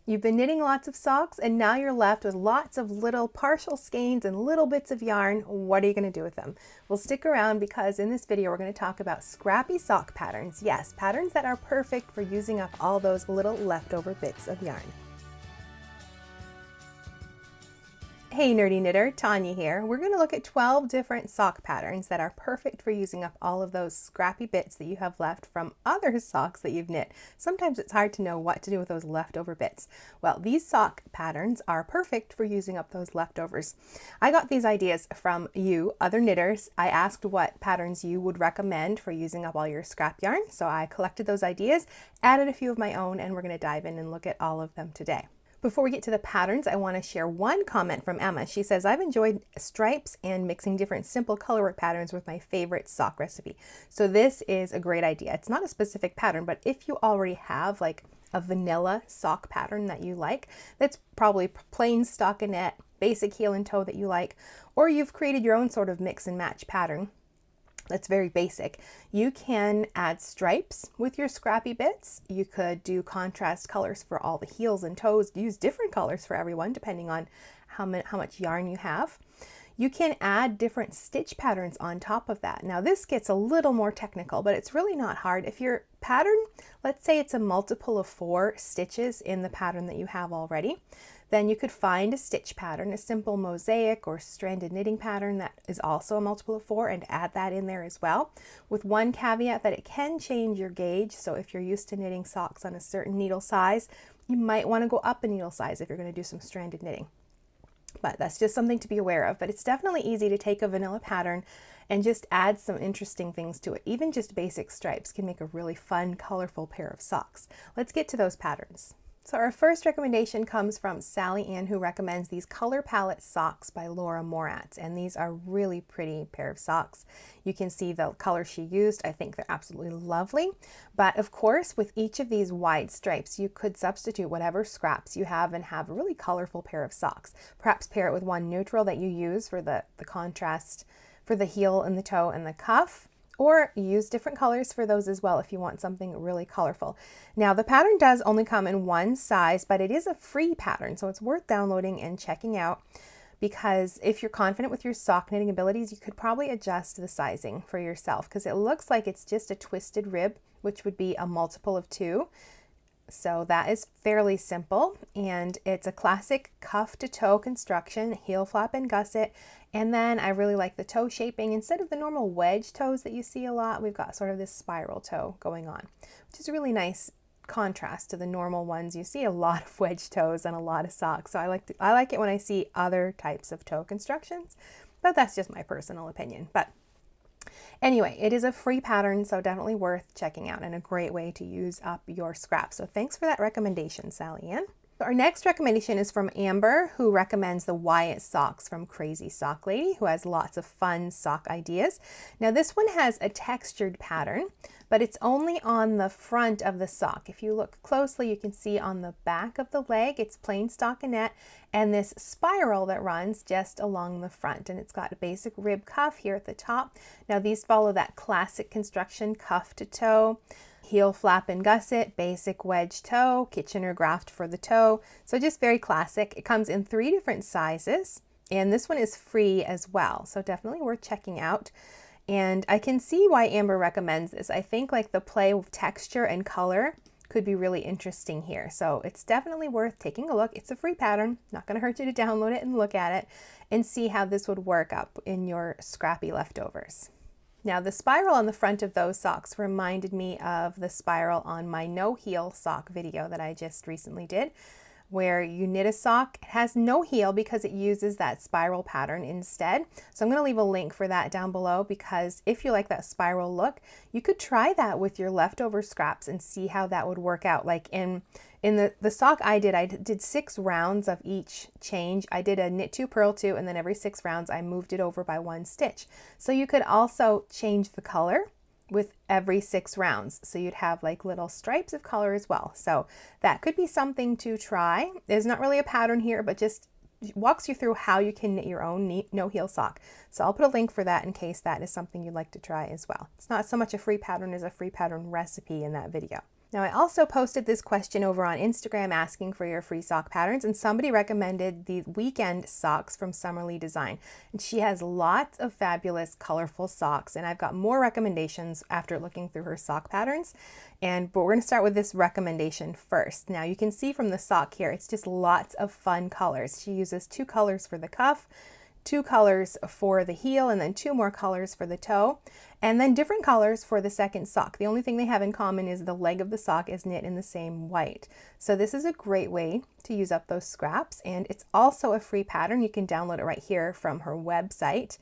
You've been knitting lots of socks and now you're left with lots of little partial skeins and little bits of yarn. What are you going to do with them? Well, stick around because in this video we're going to talk about scrappy sock patterns. Yes, patterns that are perfect for using up all those little leftover bits of yarn. Hey nerdy knitter, Tanya here. We're going to look at 12 different sock patterns that are perfect for using up all of those scrappy bits that you have left from other socks that you've knit. Sometimes it's hard to know what to do with those leftover bits. Well, these sock patterns are perfect for using up those leftovers. I got these ideas from you, other knitters. I asked what patterns you would recommend for using up all your scrap yarn, so I collected those ideas, added a few of my own, and we're going to dive in and look at all of them today. Before we get to the patterns, I want to share one comment from Emma. She says, I've enjoyed stripes and mixing different simple colorwork patterns with my favorite sock recipe. So this is a great idea. It's not a specific pattern, but if you already have like a vanilla sock pattern that you like, that's probably plain stockinette, basic heel and toe that you like, or you've created your own sort of mix and match pattern that's very basic, you can add stripes with your scrappy bits. You could do contrast colors for all the heels and toes, use different colors for everyone depending on how much yarn you have. You can add different stitch patterns on top of that. Now this gets a little more technical, but it's really not hard. If your pattern, let's say it's a multiple of 4 stitches in the pattern that you have already, then you could find a stitch pattern, a simple mosaic or stranded knitting pattern that is also a multiple of 4, and add that in there as well, with one caveat that it can change your gauge. So if you're used to knitting socks on a certain needle size, you might want to go up a needle size if you're going to do some stranded knitting. But that's just something to be aware of. But it's definitely easy to take a vanilla pattern and just add some interesting things to it. Even just basic stripes can make a really fun, colorful pair of socks. Let's get to those patterns. So our first recommendation comes from Sally Ann, who recommends these Color Palette Socks by Laura Moorats, and these are really pretty pair of socks. You can see the color she used. I think they're absolutely lovely. But of course, with each of these wide stripes, you could substitute whatever scraps you have and have a really colorful pair of socks. Perhaps pair it with one neutral that you use for the contrast for the heel and the toe and the cuff. Or use different colors for those as well if you want something really colorful. Now the pattern does only come in one size, but it is a free pattern, so it's worth downloading and checking out, because if you're confident with your sock knitting abilities, you could probably adjust the sizing for yourself, because it looks like it's just a twisted rib, which would be a multiple of 2. So that is fairly simple, and it's a classic cuff to toe construction, heel flap and gusset. And then I really like the toe shaping. Instead of the normal wedge toes that you see a lot, we've got sort of this spiral toe going on, which is a really nice contrast to the normal ones. You see a lot of wedge toes on a lot of socks. So I like it when I see other types of toe constructions, but that's just my personal opinion. But anyway, it is a free pattern, so definitely worth checking out and a great way to use up your scraps. So thanks for that recommendation, Sally Ann. Our next recommendation is from Amber, who recommends the Wyatt Socks from Crazy Sock Lady, who has lots of fun sock ideas. Now this one has a textured pattern, but it's only on the front of the sock. If you look closely, you can see on the back of the leg, it's plain stockinette and this spiral that runs just along the front. And it's got a basic rib cuff here at the top. Now these follow that classic construction, cuff to toe, heel flap and gusset, basic wedge toe, Kitchener graft for the toe. So just very classic. It comes in 3 different sizes, and this one is free as well. So definitely worth checking out. And I can see why Amber recommends this. I think like the play with texture and color could be really interesting here. So it's definitely worth taking a look. It's a free pattern. Not going to hurt you to download it and look at it and see how this would work up in your scrappy leftovers. Now the spiral on the front of those socks reminded me of the spiral on my no heel sock video that I just recently did, where you knit a sock. It has no heel because it uses that spiral pattern instead. So I'm going to leave a link for that down below, because if you like that spiral look, you could try that with your leftover scraps and see how that would work out. Like in the sock I did 6 rounds of each change. I did a knit 2, purl 2, and then every 6 rounds I moved it over by 1 stitch. So you could also change the color with every 6 rounds. So you'd have like little stripes of color as well. So that could be something to try. There's not really a pattern here, but just walks you through how you can knit your own no heel sock. So I'll put a link for that in case that is something you'd like to try as well. It's not so much a free pattern as a free pattern recipe in that video. Now, I also posted this question over on Instagram asking for your free sock patterns, and somebody recommended the Weekend Socks from Summerly Design. And she has lots of fabulous, colorful socks, and I've got more recommendations after looking through her sock patterns. But we're going to start with this recommendation first. Now, you can see from the sock here, it's just lots of fun colors. She uses 2 colors for the cuff, 2 colors for the heel, and then 2 more colors for the toe, and then different colors for the second sock. The only thing they have in common is the leg of the sock is knit in the same white. So this is a great way to use up those scraps, and it's also a free pattern. You can download it right here from her website,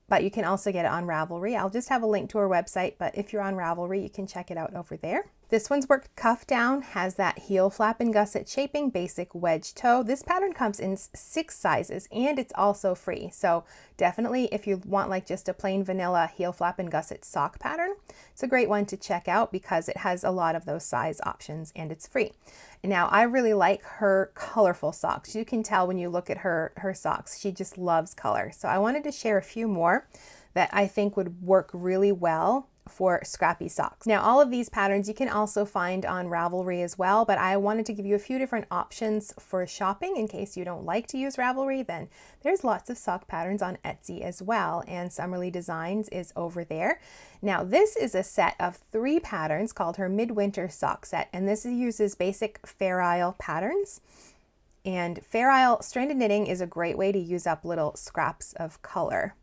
but you can also get it on Ravelry. I'll just have a link to her website, but if you're on Ravelry, you can check it out over there. This one's worked cuff down, has that heel flap and gusset shaping, basic wedge toe. This pattern comes in 6 sizes and it's also free. So definitely if you want like just a plain vanilla heel flap and gusset sock pattern, it's a great one to check out because it has a lot of those size options and it's free. Now I really like her colorful socks. You can tell when you look at her socks, she just loves color. So I wanted to share a few more that I think would work really well for scrappy socks. Now all of these patterns you can also find on Ravelry as well, but I wanted to give you a few different options for shopping in case you don't like to use Ravelry. Then there's lots of sock patterns on Etsy as well, and Summerly Designs is over there. Now this is a set of 3 patterns called her Midwinter Sock Set, and this uses basic Fair Isle patterns. And Fair Isle stranded knitting is a great way to use up little scraps of color,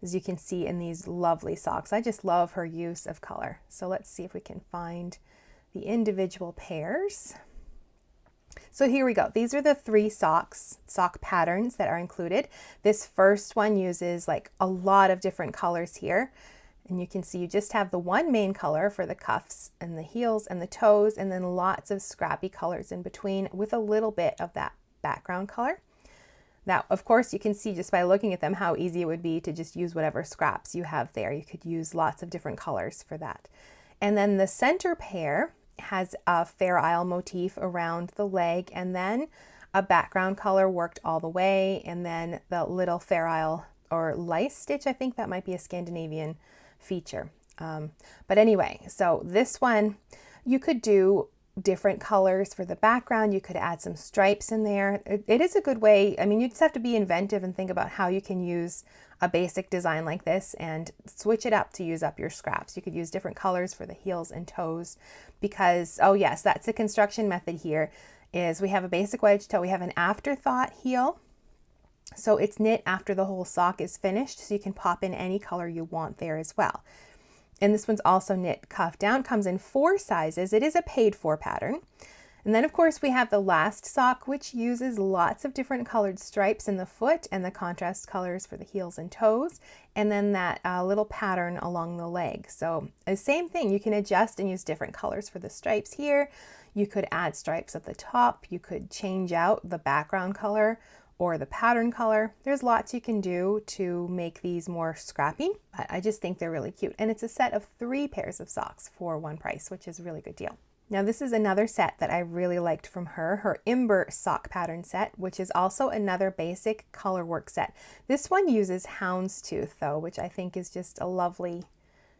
as you can see in these lovely socks. I just love her use of color. So let's see if we can find the individual pairs. So here we go. These are the 3 sock patterns that are included. This first one uses like a lot of different colors here. And you can see you just have the one main color for the cuffs and the heels and the toes, and then lots of scrappy colors in between with a little bit of that background color. Now, of course, you can see just by looking at them how easy it would be to just use whatever scraps you have there. You could use lots of different colors for that. And then the center pair has a Fair Isle motif around the leg, and then a background color worked all the way, and then the little Fair Isle or lice stitch. I think that might be a Scandinavian feature. But anyway, so this one, you could do different colors for the background. You could add some stripes in there. It is a good way. I mean, you just have to be inventive and think about how you can use a basic design like this and switch it up to use up your scraps. You could use different colors for the heels and toes because, oh yes, that's the construction method here, is we have a basic wedge toe. We have an afterthought heel. So it's knit after the whole sock is finished, so you can pop in any color you want there as well. And this one's also knit cuff down, comes in 4 sizes. It is a paid for pattern. And then of course we have the last sock, which uses lots of different colored stripes in the foot and the contrast colors for the heels and toes. And then that little pattern along the leg. So the same thing, you can adjust and use different colors for the stripes here. You could add stripes at the top. You could change out the background color or the pattern color. There's lots you can do to make these more scrappy, but I just think they're really cute. And it's a set of 3 pairs of socks for one price, which is a really good deal. Now this is another set that I really liked from her Imber Sock Pattern set, which is also another basic color work set. This one uses houndstooth though, which I think is just a lovely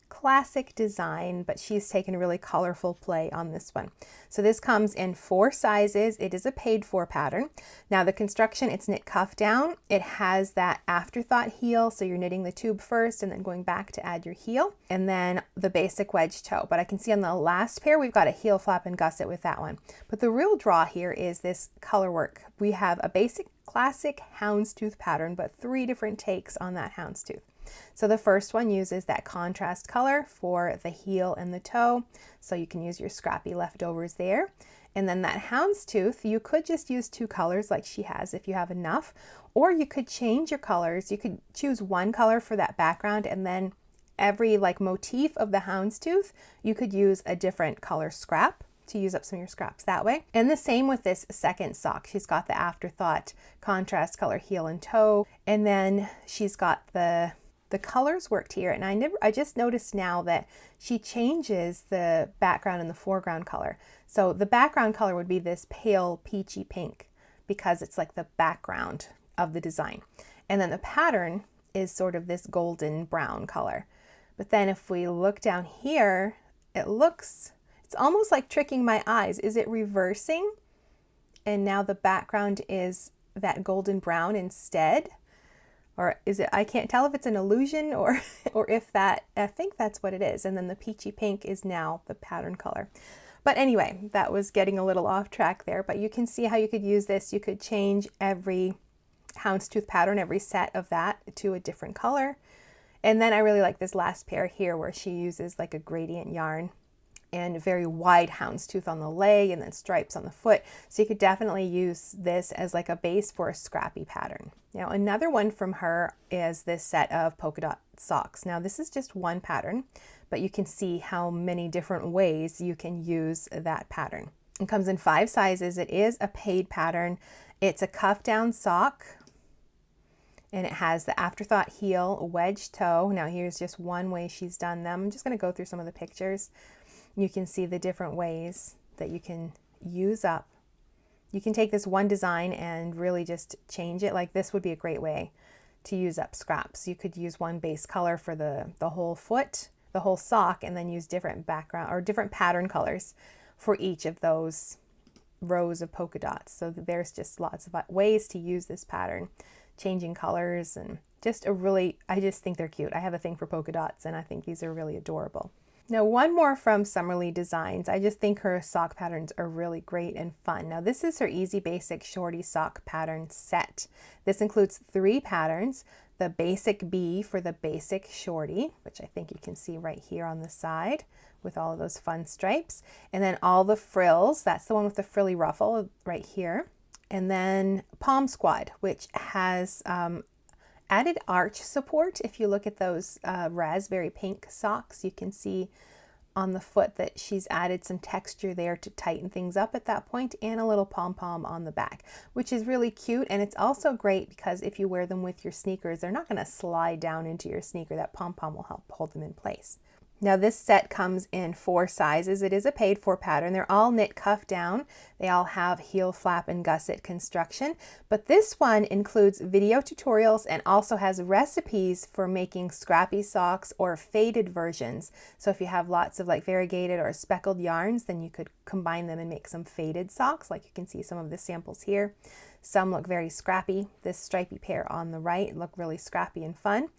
classic design, but she's taken a really colorful play on this one. So this comes in 4 sizes. It is a paid for pattern. Now the construction, it's knit cuff down. It has that afterthought heel, so you're knitting the tube first and then going back to add your heel, and then the basic wedge toe. But I can see on the last pair we've got a heel flap and gusset with that one. But the real draw here is this color work. We have a basic classic houndstooth pattern, but 3 different takes on that houndstooth. So the first one uses that contrast color for the heel and the toe, so you can use your scrappy leftovers there. And then that houndstooth, you could just use 2 colors like she has if you have enough, or you could change your colors. You could choose 1 color for that background, and then every like motif of the houndstooth, you could use a different color scrap to use up some of your scraps that way. And the same with this second sock. She's got the afterthought contrast color heel and toe, and then she's got the colors worked here. And I just noticed now that she changes the background and the foreground color. So the background color would be this pale peachy pink because it's like the background of the design. And then the pattern is sort of this golden brown color. But then if we look down here, it's It's almost like tricking my eyes. Is it reversing? And now the background is that golden brown instead? Or is it, I can't tell if it's an illusion or if that, I think that's what it is. And then the peachy pink is now the pattern color. But anyway, that was getting a little off track there, but you can see how you could use this. You could change every houndstooth pattern, every set of that to a different color. And then I really like this last pair here where she uses like a gradient yarn and a very wide houndstooth on the leg and then stripes on the foot. So you could definitely use this as like a base for a scrappy pattern. Now another one from her is this set of polka dot socks. Now this is just one pattern, but you can see how many different ways you can use that pattern. It comes in 5 sizes. It is a paid pattern. It's a cuff down sock and it has the afterthought heel, wedge toe. Now here's just one way she's done them. I'm just going to go through some of the pictures. You can see the different ways that you can use up. You can take this one design and really just change it. Like this would be a great way to use up scraps. You could use one base color for the whole foot, the whole sock, and then use different background or different pattern colors for each of those rows of polka dots. So there's just lots of ways to use this pattern, changing colors, and just a really, I just think they're cute. I have a thing for polka dots and I think these are really adorable. Now one more from Summerly Designs. I just think her sock patterns are really great and fun. Now this is her Easy Basic Shorty Sock Pattern Set. This includes 3 patterns. The basic B for the basic shorty, which I think you can see right here on the side with all of those fun stripes. And then all the frills, that's the one with the frilly ruffle right here. And then Palm Squad, which has added arch support. If you look at those raspberry pink socks, you can see on the foot that she's added some texture there to tighten things up at that point, and a little pom-pom on the back, which is really cute. And it's also great because if you wear them with your sneakers, they're not going to slide down into your sneaker. That pom-pom will help hold them in place. Now this set comes in 4 sizes. It is a paid for pattern. They're all knit cuff down. They all have heel flap and gusset construction, but this one includes video tutorials and also has recipes for making scrappy socks or faded versions. So if you have lots of like variegated or speckled yarns, then you could combine them and make some faded socks. Like you can see some of the samples here. Some look very scrappy. This stripy pair on the right look really scrappy and fun.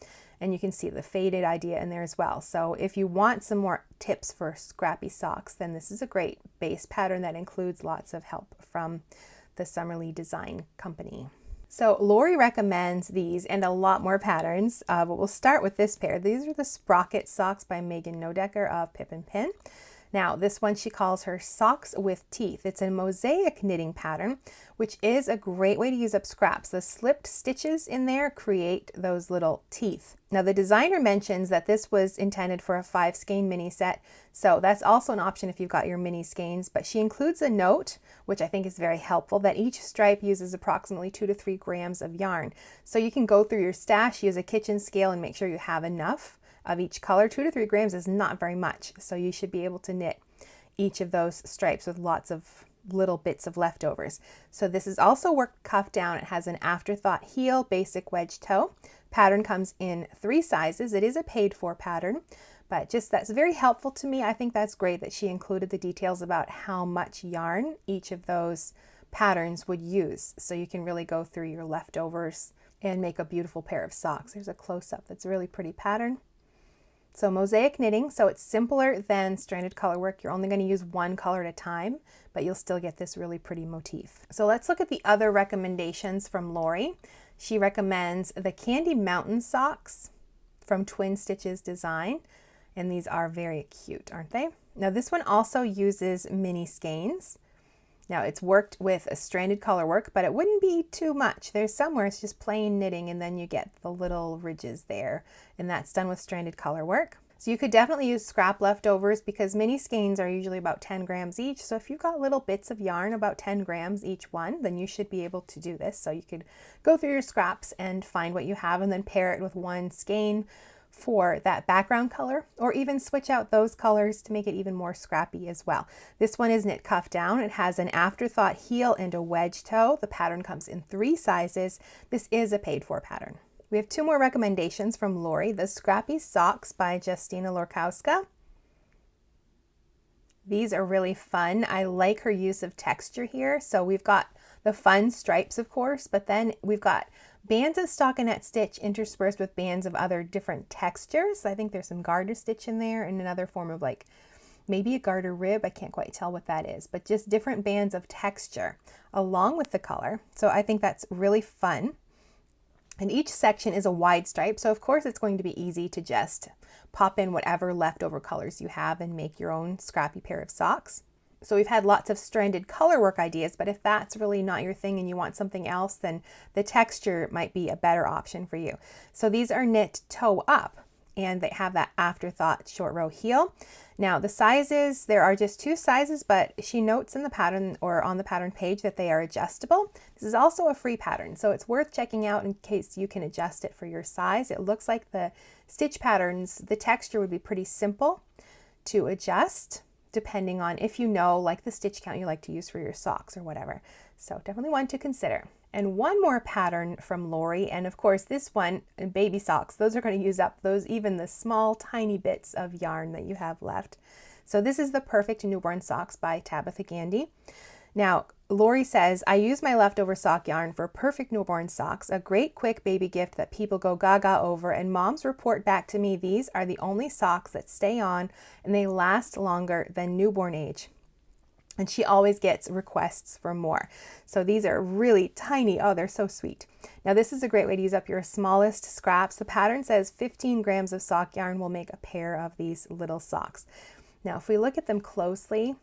And you can see the faded idea in there as well. So if you want some more tips for scrappy socks, then this is a great base pattern that includes lots of help from the Summerly Design Company. So Lori recommends these and a lot more patterns, but we'll start with this pair. These are the Sprocket Socks by Megan Nodecker of Pip Pin. Now this one she calls her Socks with Teeth. It's a mosaic knitting pattern, which is a great way to use up scraps. The slipped stitches in there create those little teeth. Now the designer mentions that this was intended for a 5 skein mini set, so that's also an option if you've got your mini skeins, but she includes a note, which I think is very helpful, that each stripe uses approximately 2 to 3 grams of yarn. So you can go through your stash, use a kitchen scale, and make sure you have enough of each color. 2 to 3 grams is not very much, so you should be able to knit each of those stripes with lots of little bits of leftovers. So this is also worked cuff down. It has an afterthought heel, basic wedge toe. Pattern comes in 3 sizes. It is a paid for pattern, but just that's very helpful to me. I think that's great that she included the details about how much yarn each of those patterns would use, so you can really go through your leftovers and make a beautiful pair of socks. There's a close-up that's a really pretty pattern. So mosaic knitting, so it's simpler than stranded color work. You're only going to use one color at a time, but you'll still get this really pretty motif. So let's look at the other recommendations from Lori. She recommends the Candy Mountain socks from Twin Stitches Design, and these are very cute, aren't they? Now this one also uses mini skeins. Now it's worked with a stranded color work, but it wouldn't be too much. There's some where it's just plain knitting and then you get the little ridges there, and that's done with stranded color work. So you could definitely use scrap leftovers because mini skeins are usually about 10 grams each. So if you've got little bits of yarn, about 10 grams each one, then you should be able to do this. So you could go through your scraps and find what you have and then pair it with one skein for that background color, or even switch out those colors to make it even more scrappy as well. This one is knit cuff down. It has an afterthought heel and a wedge toe. The pattern comes in 3 sizes. This is a paid for pattern. We have 2 more recommendations from Lori. The Scrappy Socks by Justyna Lorkowska. These are really fun. I like her use of texture here. So we've got the fun stripes, of course, but then we've got bands of stockinette stitch interspersed with bands of other different textures. I think there's some garter stitch in there and another form of like maybe a garter rib. I can't quite tell what that is, but just different bands of texture along with the color. So I think that's really fun. And each section is a wide stripe. So of course it's going to be easy to just pop in whatever leftover colors you have and make your own scrappy pair of socks. So we've had lots of stranded color work ideas, but if that's really not your thing and you want something else, then the texture might be a better option for you. So these are knit toe up and they have that afterthought short row heel. Now the sizes, there are just 2 sizes, but she notes in the pattern or on the pattern page that they are adjustable. This is also a free pattern, so it's worth checking out in case you can adjust it for your size. It looks like the stitch patterns, the texture would be pretty simple to adjust depending on if you know like the stitch count you like to use for your socks or whatever. So definitely one to consider. And one more pattern from Lori, and of course this one, baby socks, those are going to use up those even the small tiny bits of yarn that you have left. So this is the Perfect Newborn Socks by Tabitha Gandee. Now Lori says, I use my leftover sock yarn for perfect newborn socks, a great quick baby gift that people go gaga over, and moms report back to me these are the only socks that stay on and they last longer than newborn age. And she always gets requests for more. So these are really tiny. Oh, they're so sweet. Now this is a great way to use up your smallest scraps. The pattern says 15 grams of sock yarn will make a pair of these little socks. Now if we look at them closely,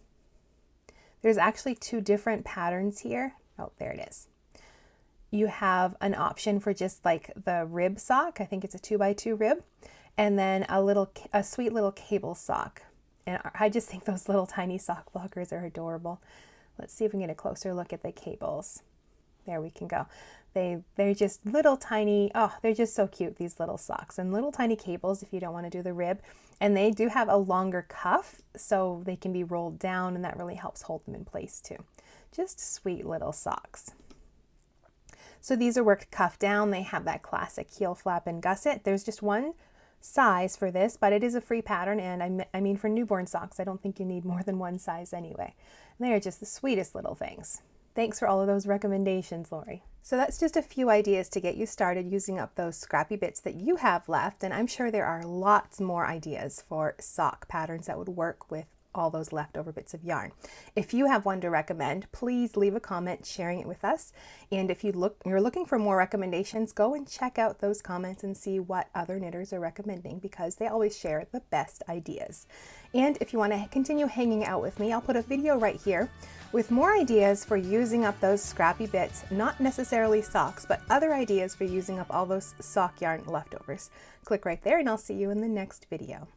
there's actually 2 different patterns here. Oh, there it is. You have an option for just like the rib sock. I think it's a 2x2 rib. And then a sweet little cable sock. And I just think those little tiny sock blockers are adorable. Let's see if we can get a closer look at the cables. There we can go. They're just little tiny, oh, they're just so cute, these little socks. And little tiny cables if you don't want to do the rib. And they do have a longer cuff, so they can be rolled down, and that really helps hold them in place too. Just sweet little socks. So these are worked cuff down. They have that classic heel flap and gusset. There's just one size for this, but it is a free pattern, and I mean for newborn socks, I don't think you need more than one size anyway. And they are just the sweetest little things. Thanks for all of those recommendations, Lori. So that's just a few ideas to get you started using up those scrappy bits that you have left, and I'm sure there are lots more ideas for sock patterns that would work with all those leftover bits of yarn. If you have one to recommend, please leave a comment sharing it with us. And if you're looking for more recommendations, go and check out those comments and see what other knitters are recommending, because they always share the best ideas. And if you want to continue hanging out with me, I'll put a video right here with more ideas for using up those scrappy bits, not necessarily socks, but other ideas for using up all those sock yarn leftovers. Click right there and I'll see you in the next video.